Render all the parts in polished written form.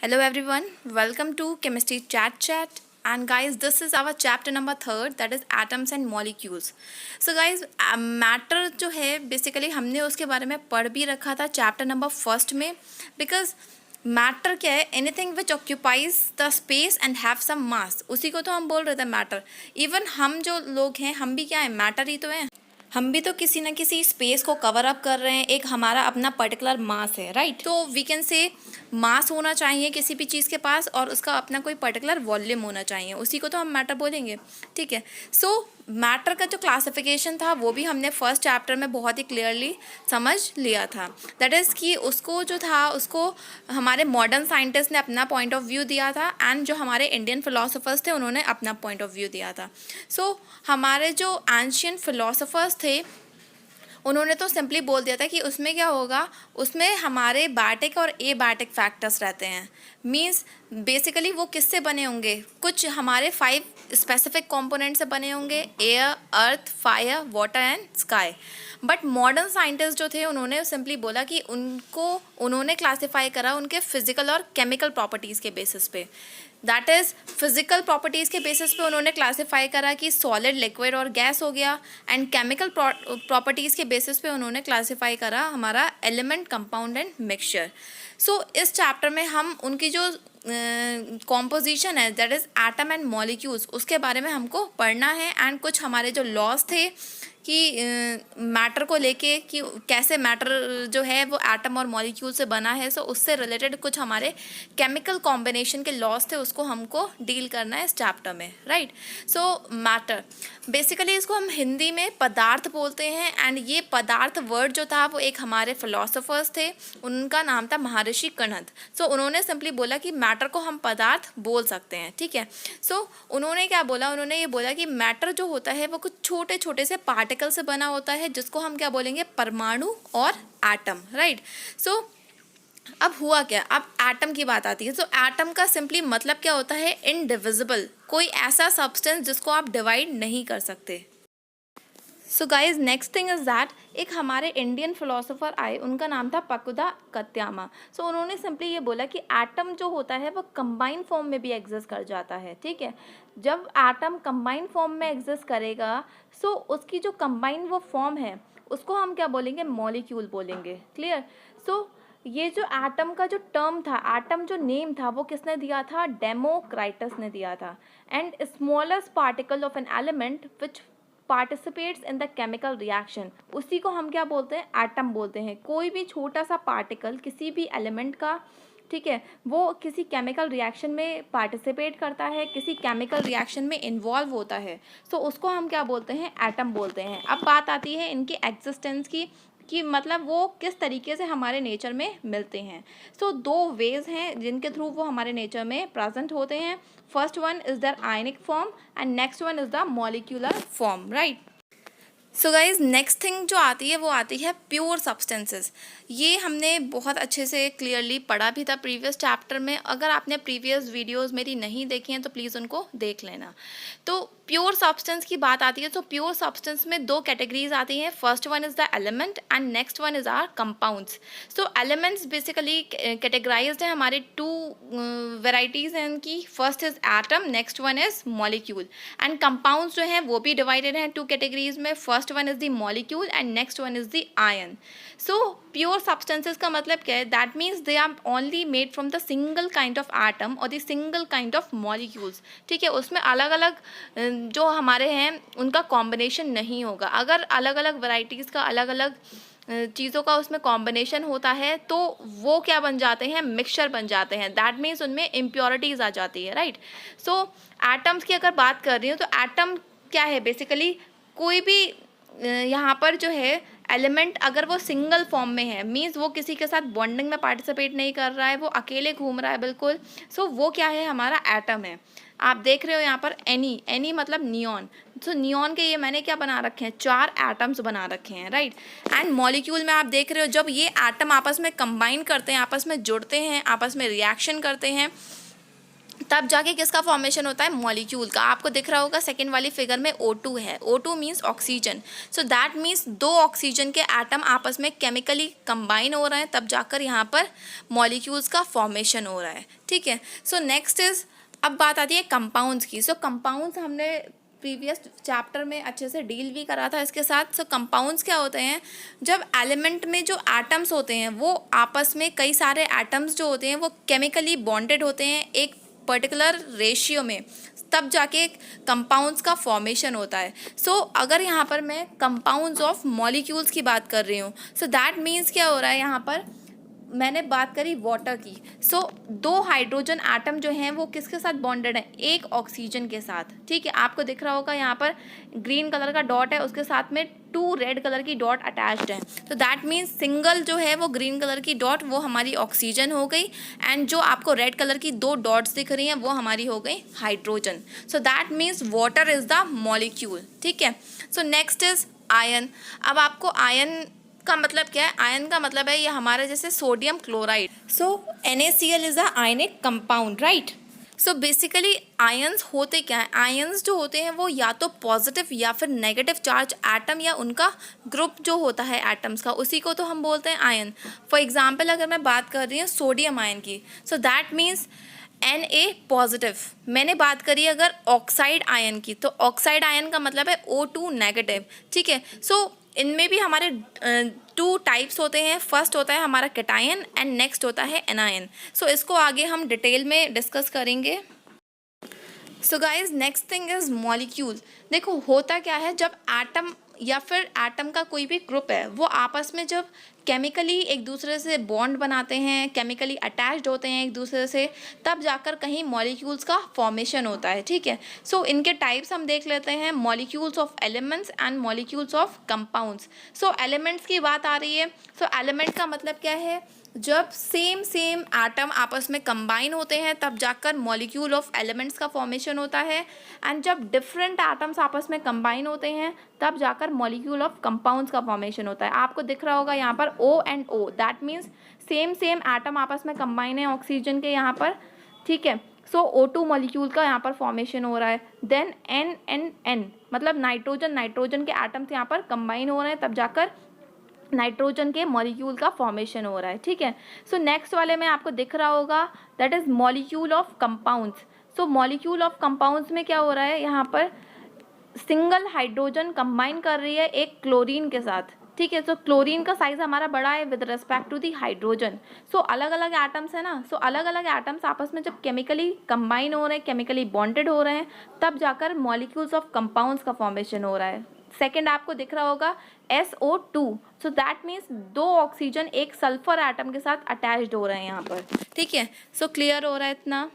Hello everyone, welcome to Chemistry Chat Chat. And guys, this is our chapter number 3rd, that is atoms and molecules. So guys, matter जो है basically हमने उसके बारे में पढ़ भी रखा था चैप्टर नंबर फर्स्ट में. बिकॉज मैटर क्या है? Anything which occupies the space and have some mass, उसी को तो हम बोल रहे थे मैटर. इवन हम जो लोग हैं, हम भी क्या है? मैटर ही तो हैं. हम भी तो किसी न किसी स्पेस को कवर अप कर रहे हैं. एक हमारा अपना पर्टिकुलर मास है, राइट? तो वी कैन से मास होना चाहिए किसी भी चीज़ के पास, और उसका अपना कोई पर्टिकुलर वॉल्यूम होना चाहिए, उसी को तो हम मैटर बोलेंगे. ठीक है. सो मैटर का जो क्लासिफिकेशन था वो भी हमने फर्स्ट चैप्टर में बहुत ही क्लियरली समझ लिया था. दैट इज़ कि उसको जो था उसको हमारे मॉडर्न साइंटिस्ट ने अपना पॉइंट ऑफ व्यू दिया था, एंड जो हमारे इंडियन फिलोसोफर्स थे उन्होंने अपना पॉइंट ऑफ व्यू दिया था. सो हमारे जो एंशियंट फिलोसोफर्स थे उन्होंने तो सिंपली बोल दिया था कि उसमें क्या होगा, उसमें हमारे बायोटिक और ए बायोटिक फैक्टर्स रहते हैं. मींस बेसिकली वो किससे बने होंगे? कुछ हमारे 5 स्पेसिफिक कंपोनेंट से बने होंगे: air, earth, fire, water and sky. But modern scientist जो थे उन्होंने सिंपली बोला कि उन्होंने क्लासीफाई करा उनके फिजिकल और केमिकल प्रॉपर्टीज़ के बेसिस पे. दैट इज़ फिजिकल प्रॉपर्टीज़ के बेसिस पे उन्होंने क्लासीफाई करा कि सॉलिड, लिक्विड और गैस हो गया. एंड केमिकल प्रॉपर्टीज़ के बेसिस पे उन्होंने क्लासीफाई करा हमारा एलिमेंट, कंपाउंड एंड मिक्सचर. सो इस चैप्टर में हम उनकी जो कॉम्पोजिशन है, that is atom and molecules, उसके बारे में हमको पढ़ना है. एंड कुछ हमारे जो लॉज थे कि मैटर को लेके कि कैसे मैटर जो है वो एटम और मॉलिक्यूल से बना है, सो उससे रिलेटेड कुछ हमारे केमिकल कॉम्बिनेशन के लॉस थे, उसको हमको डील करना है इस चैप्टर में, राइट? सो मैटर बेसिकली इसको हम हिंदी में पदार्थ बोलते हैं. एंड ये पदार्थ वर्ड जो था वो एक हमारे फिलोसोफर्स थे, उनका नाम था महर्षि कणद. सो उन्होंने सिंपली बोला कि मैटर को हम पदार्थ बोल सकते हैं. ठीक है. सो उन्होंने क्या बोला? उन्होंने ये बोला कि मैटर जो होता है वो कुछ छोटे छोटे से पार्टिकल से बना होता है, जिसको हम क्या बोलेंगे? परमाणु और एटम, राइट? सो अब हुआ क्या? अब एटम की बात आती है. तो एटम का सिंपली मतलब क्या होता है? इनडिविजिबल, कोई ऐसा सब्सटेंस जिसको आप डिवाइड नहीं कर सकते. So guys, next thing is that एक हमारे इंडियन फिलोसोफर आए, उनका नाम था पकुदा कत्यामा. सो उन्होंने सिंपली ये बोला कि एटम जो होता है वो कंबाइन फॉर्म में भी एग्जिस्ट कर जाता है. ठीक है. जब एटम कंबाइन फॉर्म में एग्जिस्ट करेगा, सो उसकी जो कंबाइन वो फॉर्म है उसको हम क्या बोलेंगे? मॉलिक्यूल बोलेंगे. क्लियर? सो ये जो एटम का जो टर्म था, एटम जो नेम था, वो किसने दिया था? डेमोक्राइटस ने दिया था. And smallest particle of an element which participates in the chemical reaction, उसी को हम क्या बोलते हैं? एटम बोलते हैं. कोई भी छोटा सा पार्टिकल किसी भी एलिमेंट का, ठीक है, वो किसी केमिकल रिएक्शन में पार्टिसिपेट करता है, किसी केमिकल रिएक्शन में इन्वॉल्व होता है, सो उसको हम क्या बोलते हैं? एटम बोलते हैं. अब बात आती है इनकी एग्जिस्टेंस की कि मतलब वो किस तरीके से हमारे नेचर में मिलते हैं. सो 2 वेज हैं जिनके थ्रू वो हमारे नेचर में प्रेजेंट होते हैं. First one is the ionic form and next one is the molecular form, right? So guys, next thing जो आती है वो आती है प्योर सब्सटेंसेस. ये हमने बहुत अच्छे से क्लियरली पढ़ा भी था प्रीवियस चैप्टर में. अगर आपने प्रीवियस वीडियोस मेरी नहीं देखी हैं तो प्लीज़ उनको देख लेना. तो प्योर सब्सटेंस की बात आती है तो प्योर सब्सटेंस में 2 कैटेगरीज आती हैं. First one is the element and next one is are compounds. So elements basically categorized है हमारे 2 वेराइटीज़ हैं इनकी. First is atom, next one is molecule. And compounds जो हैं वो भी डिवाइडेड हैं 2 कैटेगरीज में. First one is the molecule and next one is the ion. So pure substances का मतलब क्या है? That means they are only made from the single kind of atom और the single kind of molecules. ठीक है. उसमें अलग अलग जो हमारे हैं उनका कॉम्बिनेशन नहीं होगा. अगर अलग अलग वैरायटीज़ का अलग अलग चीज़ों का उसमें कॉम्बिनेशन होता है तो वो क्या बन जाते हैं? मिक्सचर बन जाते हैं. दैट मीन्स उनमें इम्प्योरिटीज़ आ जाती है, राइट? सो एटम्स की अगर बात कर रही हूँ तो एटम क्या है? बेसिकली कोई भी यहाँ पर जो है एलिमेंट अगर वो सिंगल फॉर्म में है, मीन्स वो किसी के साथ बॉन्डिंग में पार्टिसिपेट नहीं कर रहा है, वो अकेले घूम रहा है बिल्कुल, सो वो क्या है? हमारा एटम है. आप देख रहे हो यहाँ पर एनी मतलब नियॉन. सो नियॉन के ये मैंने क्या बना रखे हैं? 4 एटम्स बना रखे हैं, राइट? एंड मॉलिक्यूल में आप देख रहे हो जब ये एटम आपस में कंबाइन करते हैं, आपस में जुड़ते हैं, आपस में रिएक्शन करते हैं, तब जाके किसका फॉर्मेशन होता है, मॉलिक्यूल का। आपको दिख रहा होगा सेकेंड वाली फिगर में O2 है, O2 means oxygen. So that means दो ऑक्सीजन के एटम आपस में केमिकली कंबाइन हो रहे हैं, तब जाकर यहाँ पर मॉलिक्यूल्स का फॉर्मेशन हो रहा है, ठीक है। सो नेक्स्ट इज, अब बात आती है कंपाउंड्स की। सो कंपाउंड्स हमने प्रीवियस चैप्टर में अच्छे से डील भी करा था इसके साथ। सो कंपाउंड्स क्या होते हैं, जब एलिमेंट में जो एटम्स होते हैं वो आपस में, कई सारे एटम्स जो होते हैं वो केमिकली बॉन्डेड होते हैं एक पर्टिकुलर रेशियो में, तब जाके कंपाउंड्स का फॉर्मेशन होता है। सो अगर यहाँ पर मैं कंपाउंड्स ऑफ मॉलिक्यूल्स की बात कर रही हूँ, सो दैट मीन्स क्या हो रहा है, यहाँ पर मैंने बात करी वाटर की। सो दो हाइड्रोजन एटम जो हैं वो किसके साथ बॉन्डेड है, एक ऑक्सीजन के साथ, ठीक है। आपको दिख रहा होगा यहाँ पर ग्रीन कलर का डॉट है, उसके साथ में 2 रेड कलर की डॉट अटैच्ड है। तो दैट मीन्स सिंगल जो है वो ग्रीन कलर की डॉट वो हमारी ऑक्सीजन हो गई, एंड जो आपको रेड कलर की 2 डॉट्स दिख रही हैं वो हमारी हो गई hydrogen. So that means water is the molecule, ठीक है। So next is ion. अब आपको आयन का मतलब क्या है, आयन का मतलब है ये हमारे जैसे sodium chloride. So NaCl is a ionic compound, right. So basically ions होते क्या हैं, आयंस जो होते हैं वो या तो पॉजिटिव या फिर नेगेटिव चार्ज एटम या उनका ग्रुप जो होता है एटम्स का, उसी को तो हम बोलते हैं आयन। फॉर एग्जांपल अगर मैं बात कर रही हूँ सोडियम आयन की, सो दैट मीन्स Na पॉजिटिव। मैंने बात करी अगर ऑक्साइड आयन की, तो ऑक्साइड आयन का मतलब है O2 नेगेटिव, ठीक है। सो इनमें भी हमारे 2 टाइप्स होते हैं। फर्स्ट होता है हमारा कैटायन एंड नेक्स्ट होता है एनायन। सो इसको आगे हम डिटेल में डिस्कस करेंगे। So guys next thing is molecule. देखो होता क्या है, जब एटम या फिर एटम का कोई भी ग्रुप है वो आपस में जब केमिकली एक दूसरे से बॉन्ड बनाते हैं, केमिकली अटैच्ड होते हैं एक दूसरे से, तब जाकर कहीं मॉलिक्यूल्स का फॉर्मेशन होता है, ठीक है। सो इनके टाइप्स हम देख लेते हैं, molecules of elements and molecules of compounds. So elements की बात आ रही है। सो एलिमेंट का मतलब क्या है, जब सेम एटम आपस में कंबाइन होते हैं तब जाकर मॉलिक्यूल ऑफ एलिमेंट्स का फॉर्मेशन होता है, एंड जब डिफरेंट एटम्स आपस में कंबाइन होते हैं तब जाकर मॉलिक्यूल ऑफ कंपाउंड्स का फॉर्मेशन होता है। आपको दिख रहा होगा यहाँ पर O and O, that means same atom आपस में कंबाइन है ऑक्सीजन के यहाँ पर, ठीक है। सो O2 मॉलिक्यूल का यहाँ पर फॉर्मेशन हो रहा है। देन N मतलब नाइट्रोजन के एटम्स यहाँ पर कंबाइन हो रहे हैं, तब जाकर नाइट्रोजन के मॉलिक्यूल का फॉर्मेशन हो रहा है, ठीक है। सो नेक्स्ट वाले में आपको दिख रहा होगा that is molecule of compounds. So molecule of compounds में क्या हो रहा है, यहाँ पर सिंगल हाइड्रोजन कंबाइन कर रही है एक क्लोरीन के साथ, ठीक है। सो क्लोरीन का साइज हमारा बड़ा है with respect to the hydrogen. So अलग अलग एटम्स है ना, सो अलग अलग एटम्स आपस में जब केमिकली कंबाइन हो रहे हैं, केमिकली बॉन्डेड हो रहे हैं, तब जाकर मॉलिक्यूल्स ऑफ कंपाउंड्स का फॉर्मेशन हो रहा है। सेकेंड आपको दिख रहा होगा SO2। So that means 2 oxygen एक सल्फर एटम के साथ अटैच्ड हो रहे हैं यहाँ पर, ठीक है। सो क्लियर हो रहा है इतना।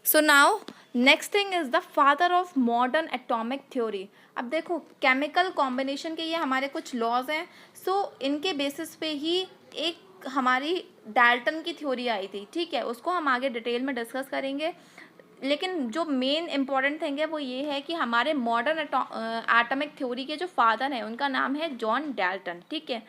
So now next thing is the father of modern atomic theory. अब देखो केमिकल कॉम्बिनेशन के ये हमारे कुछ लॉज हैं। सो इनके बेसिस पे ही एक हमारी डाल्टन की थ्योरी आई थी, ठीक है। उसको हम आगे डिटेल में डिस्कस करेंगे, लेकिन जो मेन इंपॉर्टेंट थिंग है वो ये है कि हमारे मॉडर्न एटॉमिक थ्योरी के जो फादर हैं उनका नाम है जॉन डाल्टन, ठीक है।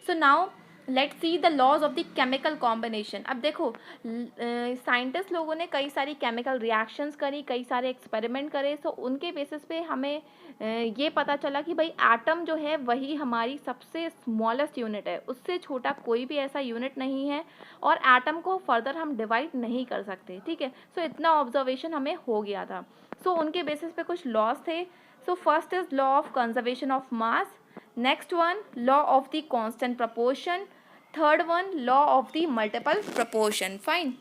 So now let's see the laws of the chemical combination. अब देखो साइंटिस्ट लोगों ने कई सारी केमिकल रिएक्शंस करी, कई सारे एक्सपेरिमेंट करे। सो उनके बेसिस पे हमें ये पता चला कि भाई एटम जो है वही हमारी सबसे स्मॉलेस्ट यूनिट है, उससे छोटा कोई भी ऐसा यूनिट नहीं है, और एटम को फर्दर हम डिवाइड नहीं कर सकते, ठीक है। सो इतना ऑब्जर्वेशन हमें हो गया था। सो उनके बेसिस पे कुछ लॉज थे। So first is law of conservation of mass, next one law of the constant proportion, third one law of the multiple proportion, fine.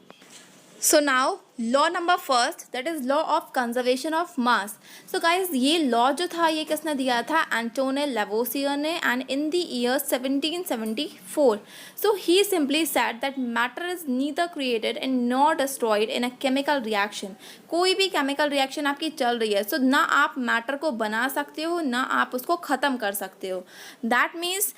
So now law number first that is law of conservation of mass. So guys ये law जो था ये किसने दिया था, एंटोने Lavoisier ने, and in the year 1774। So he simply said that matter is neither created and not destroyed in a chemical reaction. कोई भी केमिकल रिएक्शन आपकी चल रही है, सो ना आप मैटर को बना सकते हो ना आप उसको ख़त्म कर सकते हो। दैट मीन्स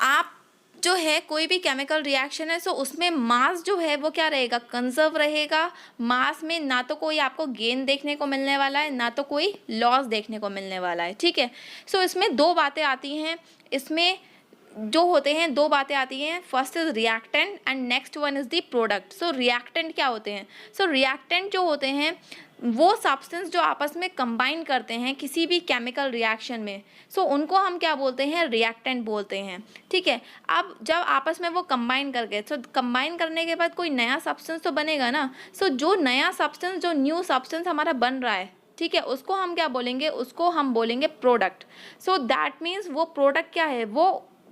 आप जो है कोई भी केमिकल रिएक्शन है, सो उसमें मास जो है वो क्या रहेगा, कंजर्व रहेगा। मास में ना तो कोई आपको गेन देखने को मिलने वाला है ना तो कोई लॉस देखने को मिलने वाला है, ठीक है। सो इसमें 2 बातें आती हैं। इसमें जो होते हैं, दो बातें आती हैं, first is reactant and next one is the product. So reactant क्या होते हैं? सो रिएक्टेंट जो होते हैं वो सब्सटेंस जो आपस में कंबाइन करते हैं किसी भी केमिकल रिएक्शन में, सो उनको हम क्या बोलते हैं? रिएक्टेंट बोलते हैं, ठीक है। अब जब आपस में वो कंबाइन कर गए, तो कंबाइन करने के बाद कोई नया सब्सटेंस तो बनेगा ना। सो जो नया सब्सटेंस, जो न्यू सब्सटेंस हमारा बन रहा है, ठीक है, उसको हम क्या बोलेंगे? उसको हम बोलेंगे प्रोडक्ट। सो दैट मीन्स वो प्रोडक्ट क्या है? वो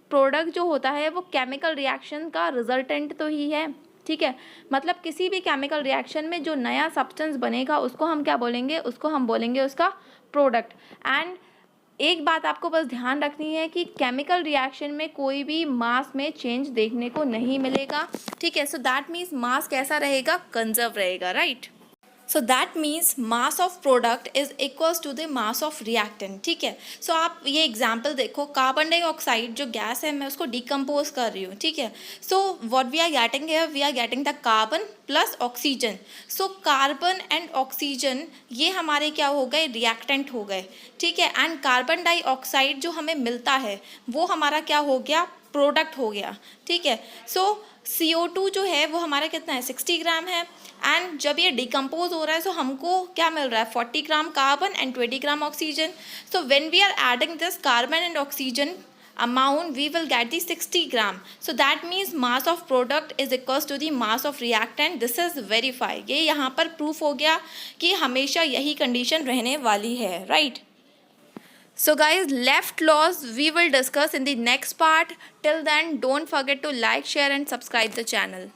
प्रोडक्ट जो होता है वो केमिकल रिएक्शन का रिजल्टेंट तो ही है, ठीक है। मतलब किसी भी केमिकल रिएक्शन में जो नया सब्सटेंस बनेगा उसको हम क्या बोलेंगे? उसको हम बोलेंगे उसका प्रोडक्ट। एंड एक बात आपको बस ध्यान रखनी है कि केमिकल रिएक्शन में कोई भी मास में चेंज देखने को नहीं मिलेगा, ठीक है। सो दैट मीन्स मास कैसा रहेगा? कंजर्व रहेगा, right. So that means mass of product is equals to the mass of reactant, ठीक है। सो आप ये एग्जाम्पल देखो, कार्बन डाइऑक्साइड जो गैस है मैं उसको डिकम्पोज कर रही हूँ, ठीक है। So what we are getting है, we are getting the carbon plus oxygen. So carbon and oxygen ये हमारे क्या हो गए? रिएक्टेंट हो गए, ठीक है। एंड कार्बन डाइऑक्साइड जो हमें मिलता है वो हमारा क्या हो गया? प्रोडक्ट हो गया, ठीक है। सो CO2 जो है वो हमारा कितना है? 60 ग्राम है। एंड जब ये डिकम्पोज हो रहा है, सो हमको क्या मिल रहा है? 40 gram carbon and 20 gram oxygen. So when we are adding this carbon and oxygen amount, we will get the 60 gram. So that means mass of product is equals to the mass of reactant. This is verify. ये यहाँ पर proof हो गया कि हमेशा यही condition रहने वाली है, right? So guys, left laws we will discuss in the next part. Till then, don't forget to like, share and subscribe the channel.